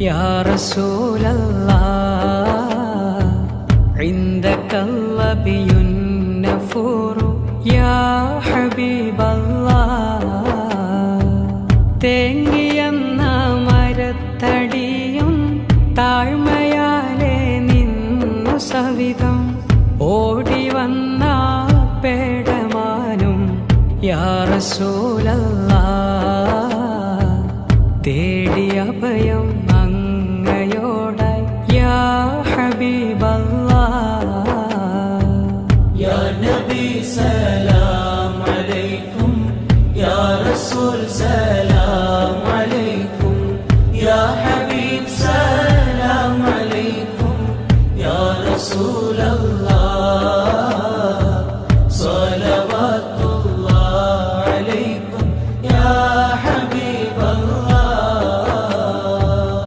യാ റസൂലല്ലാഹ് ഇൻദകല്ലബിയുൻ നഫൂറു യാ ഹബീബല്ലാഹ് തേങ്ങിയെന്ന മരത്തടിയും താഴ്മയാലെ നിന്നു സവിധം ഓടി വന്ന പേടമാനും യാ റസൂലല്ലാഹ് തേടി അഭയം അങ്ങയോടായി യാ ഹബീബ